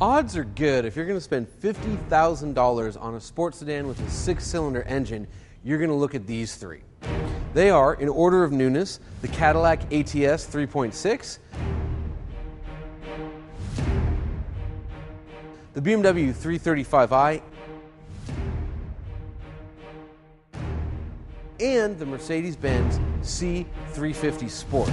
Odds are good if you're going to spend $50,000 on a sports sedan with a 6-cylinder engine, you're going to look at these three. They are, in order of newness, the Cadillac Ats 3.6, the BMW 335i, and the Mercedes-Benz C350 Sport.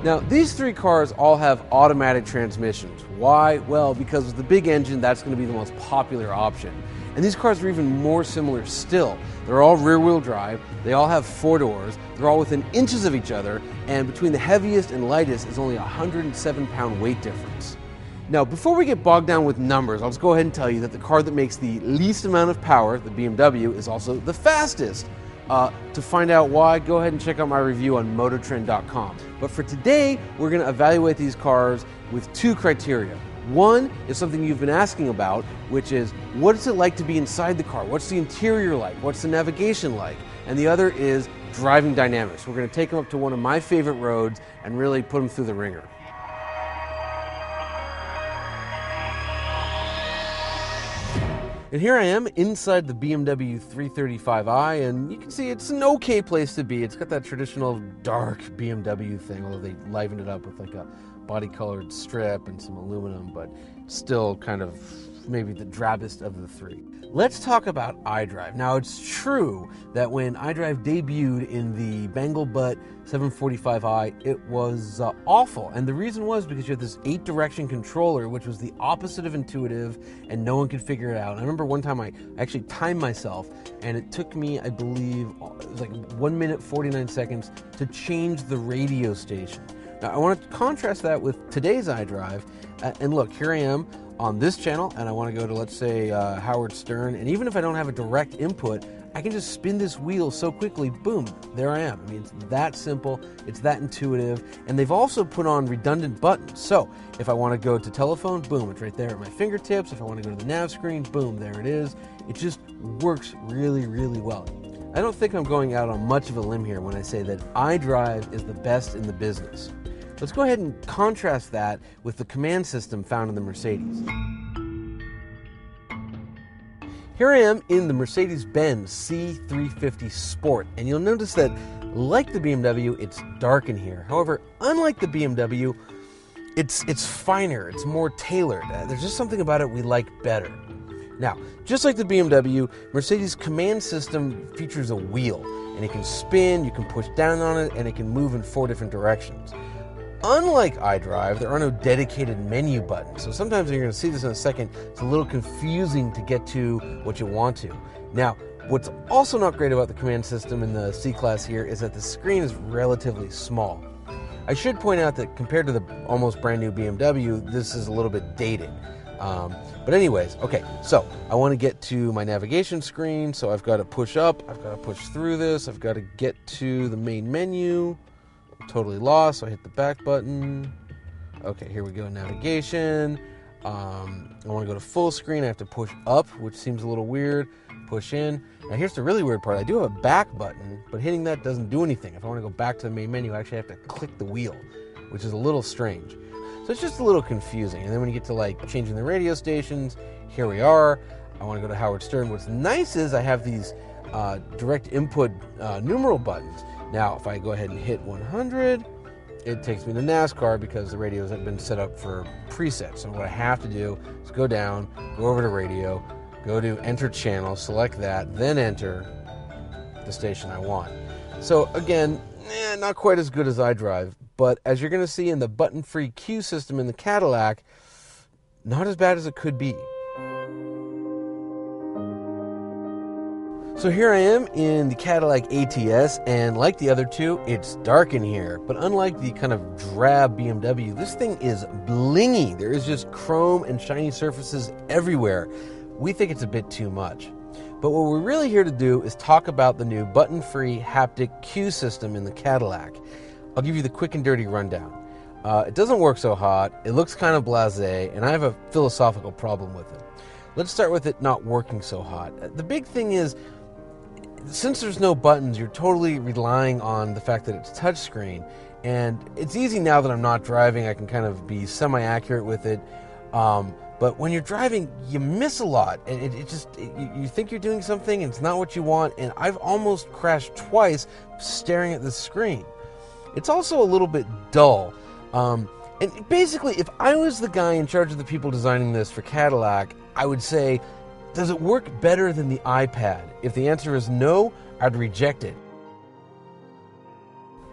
Now, these three cars all have automatic transmissions. Why? Well, because with the big engine, that's going to be the most popular option. And these cars are even more similar still. They're all rear-wheel drive, they all have 4 doors, they're all within inches of each other, and between the heaviest and lightest is only a 107-pound weight difference. Now, before we get bogged down with numbers, I'll just go ahead and tell you that the car that makes the least amount of power, the BMW, is also the fastest. To find out why, go ahead and check out my review on motortrend.com. But for today, we're going to evaluate these cars with 2 criteria. One is something you've been asking about, which is, what is it like to be inside the car? What's the interior like? What's the navigation like? And the other is driving dynamics. We're going to take them up to one of my favorite roads and really put them through the ringer. And here I am inside the BMW 335i, and you can see it's an okay place to be. It's got that traditional dark BMW thing, although they livened it up with like a body-colored strip and some aluminum, but still kind of maybe the drabbest of the three. Let's talk about iDrive. Now, it's true that when iDrive debuted in the Bangle Butt 745i, it was awful. And the reason was because you had this 8-direction controller, which was the opposite of intuitive, and no one could figure it out. And I remember one time I actually timed myself, and it took me, I believe, it was like 1 minute, 49 seconds to change the radio station. Now, I want to contrast that with today's iDrive. And look, here I am on this channel, and I want to go to, let's say, Howard Stern, and even if I don't have a direct input, I can just spin this wheel so quickly, boom, there I am. I mean, it's that simple, it's that intuitive, and they've also put on redundant buttons. So if I want to go to telephone, boom, it's right there at my fingertips. If I want to go to the nav screen, boom, there it is. It just works really, really well. I don't think I'm going out on much of a limb here when I say that iDrive is the best in the business. Let's go ahead and contrast that with the command system found in the Mercedes. Here I am in the Mercedes-Benz C350 Sport, and you'll notice that, like the BMW, it's dark in here. However, unlike the BMW, it's finer, it's more tailored. There's just something about it we like better. Now, just like the BMW, Mercedes' command system features a wheel, and it can spin, you can push down on it, and it can move in 4 different directions. Unlike iDrive, there are no dedicated menu buttons, so sometimes you're going to see this in a second, it's a little confusing to get to what you want to. Now, what's also not great about the command system in the C-Class here is that the screen is relatively small. I should point out that compared to the almost brand new BMW, this is a little bit dated. But anyways, okay, so I want to get to my navigation screen, so I've got to push up, I've got to push through this, I've got to get to the main menu. Totally lost, so I hit the back button. Okay, here we go, navigation. I want to go to full screen. I have to push up, which seems a little weird. Push in. Now here's the really weird part. I do have a back button, but hitting that doesn't do anything. If I want to go back to the main menu, I actually have to click the wheel, which is a little strange. So it's just a little confusing. And then when you get to like changing the radio stations, here we are. I want to go to Howard Stern. What's nice is I have these direct input numeral buttons. Now, if I go ahead and hit 100, it takes me to NASCAR because the radios have been set up for presets. So what I have to do is go down, go over to radio, go to enter channel, select that, then enter the station I want. So again, not quite as good as iDrive, but as you're going to see in the button-free cue system in the Cadillac, not as bad as it could be. So here I am in the Cadillac Ats, and like the other two, it's dark in here. But unlike the kind of drab BMW, this thing is blingy. There is just chrome and shiny surfaces everywhere. We think it's a bit too much. But what we're really here to do is talk about the new button-free haptic cue system in the Cadillac. I'll give you the quick and dirty rundown. It doesn't work so hot, it looks kind of blasé, and I have a philosophical problem with it. Let's start with it not working so hot. The big thing is, since there's no buttons, you're totally relying on the fact that it's touchscreen. And it's easy now that I'm not driving, I can kind of be semi-accurate with it. But when you're driving, you miss a lot. And you think you're doing something, and it's not what you want. And I've almost crashed twice staring at the screen. It's also a little bit dull. And basically, if I was the guy in charge of the people designing this for Cadillac, I would say, does it work better than the iPad? If the answer is no, I'd reject it.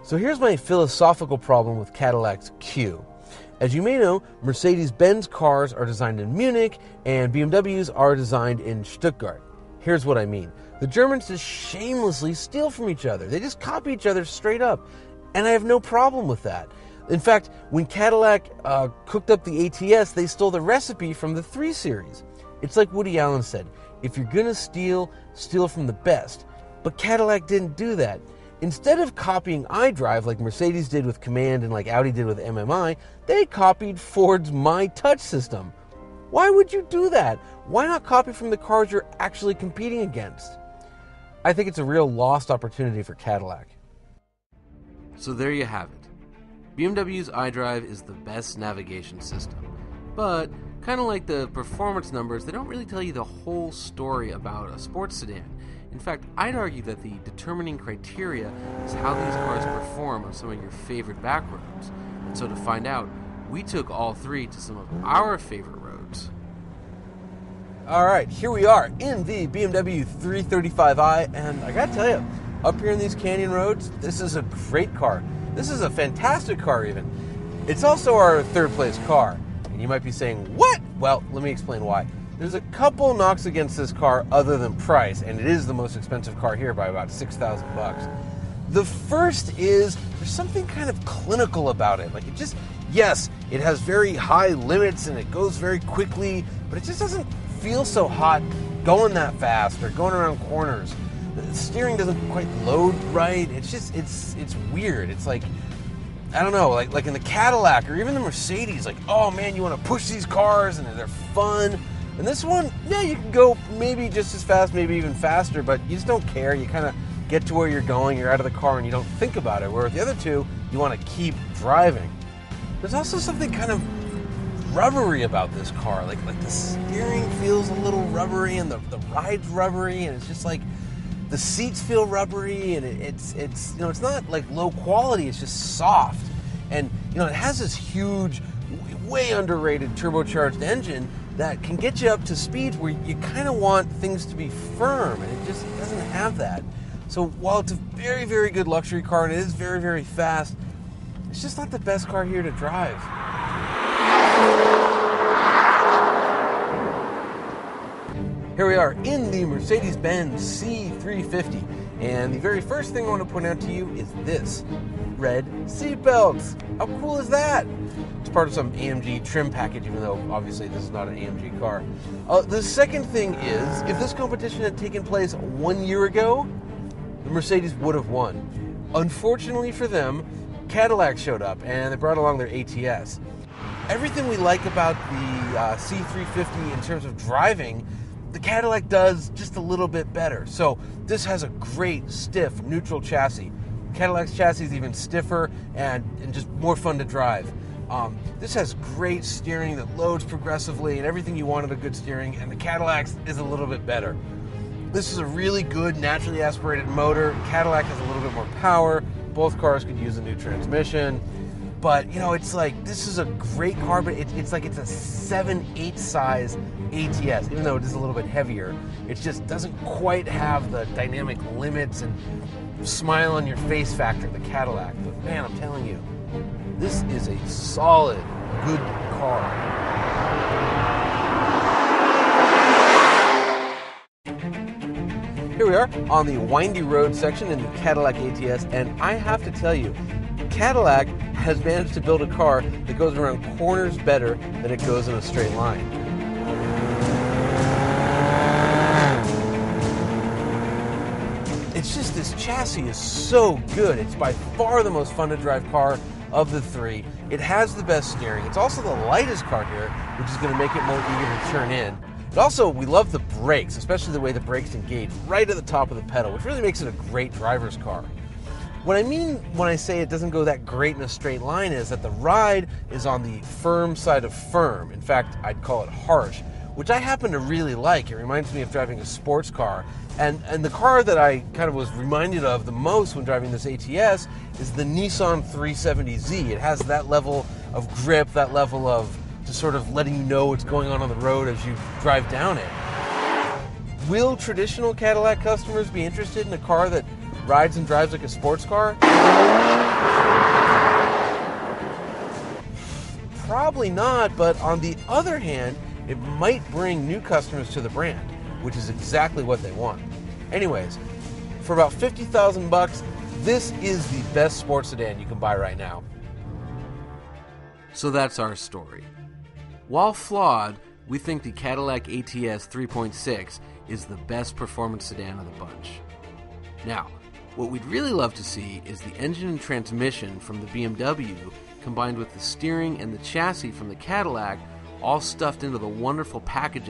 So here's my philosophical problem with Cadillac's Q. As you may know, Mercedes-Benz cars are designed in Munich and BMWs are designed in Stuttgart. Here's what I mean. The Germans just shamelessly steal from each other. They just copy each other straight up. And I have no problem with that. In fact, when Cadillac cooked up the ATS, they stole the recipe from the 3 Series. It's like Woody Allen said, if you're gonna steal, steal from the best. But Cadillac didn't do that. Instead of copying iDrive like Mercedes did with Command and like Audi did with MMI, they copied Ford's My Touch system. Why would you do that? Why not copy from the cars you're actually competing against? I think it's a real lost opportunity for Cadillac. So there you have it. BMW's iDrive is the best navigation system. But, kind of like the performance numbers, they don't really tell you the whole story about a sports sedan. In fact, I'd argue that the determining criteria is how these cars perform on some of your favorite back roads. And so to find out, we took all 3 to some of our favorite roads. Alright, here we are in the BMW 335i, and I gotta tell you, up here in these canyon roads, this is a great car. This is a fantastic car even. It's also our 3rd place car. And you might be saying, what? Well, let me explain why. There's a couple knocks against this car other than price, and it is the most expensive car here by about $6,000. The first is there's something kind of clinical about it. Like yes, it has very high limits and it goes very quickly, but it just doesn't feel so hot going that fast or going around corners. The steering doesn't quite load right. It's weird. It's like, I don't know, like in the Cadillac or even the Mercedes, like, oh man, you want to push these cars and they're fun. And this one, yeah, you can go maybe just as fast, maybe even faster, but you just don't care. You kind of get to where you're going, you're out of the car, and you don't think about it. Where with the other two, you want to keep driving. There's also something kind of rubbery about this car. Like the steering feels a little rubbery, and the ride's rubbery, and it's just like the seats feel rubbery, and it's not like low quality. It's just soft, and it has this huge, way underrated turbocharged engine that can get you up to speeds where you kind of want things to be firm, and it just doesn't have that. So while it's a very, very good luxury car and it is very, very fast, it's just not the best car here to drive. Here we are in the Mercedes-Benz C350, and the very first thing I want to point out to you is this: red seatbelts. How cool is that? It's part of some AMG trim package, even though obviously this is not an AMG car. The second thing is, if this competition had taken place 1 year ago, the Mercedes would have won. Unfortunately for them, Cadillac showed up and they brought along their ATS. Everything we like about the C350 in terms of driving, the Cadillac does just a little bit better. So this has a great, stiff, neutral chassis. Cadillac's chassis is even stiffer and just more fun to drive. This has great steering that loads progressively and everything you want in a good steering, and the Cadillac's is a little bit better. This is a really good naturally aspirated motor. Cadillac has a little bit more power. Both cars could use a new transmission. But, it's like, this is a great car, but it's like it's a 7/8 size ATS, even though it is a little bit heavier. It just doesn't quite have the dynamic limits and smile on your face factor of the Cadillac. But man, I'm telling you, this is a solid, good car. Here we are on the windy road section in the Cadillac ATS, and I have to tell you, Cadillac has managed to build a car that goes around corners better than it goes in a straight line. It's just, this chassis is so good. It's by far the most fun to drive car of the three. It has the best steering. It's also the lightest car here, which is going to make it more eager to turn in. But also, we love the brakes, especially the way the brakes engage right at the top of the pedal, which really makes it a great driver's car. What I mean when I say it doesn't go that great in a straight line is that the ride is on the firm side of firm. In fact, I'd call it harsh, which I happen to really like. It reminds me of driving a sports car. And the car that I kind of was reminded of the most when driving this ATS is the Nissan 370Z. It has that level of grip, that level of just sort of letting you know what's going on the road as you drive down it. Will traditional Cadillac customers be interested in a car that rides and drives like a sports car? Probably not, but on the other hand, it might bring new customers to the brand, which is exactly what they want. Anyways, for about $50,000, this is the best sports sedan you can buy right now. So that's our story. While flawed, we think the Cadillac Ats 3.6 is the best performance sedan of the bunch. Now, what we'd really love to see is the engine and transmission from the BMW combined with the steering and the chassis from the Cadillac, all stuffed into the wonderful packaging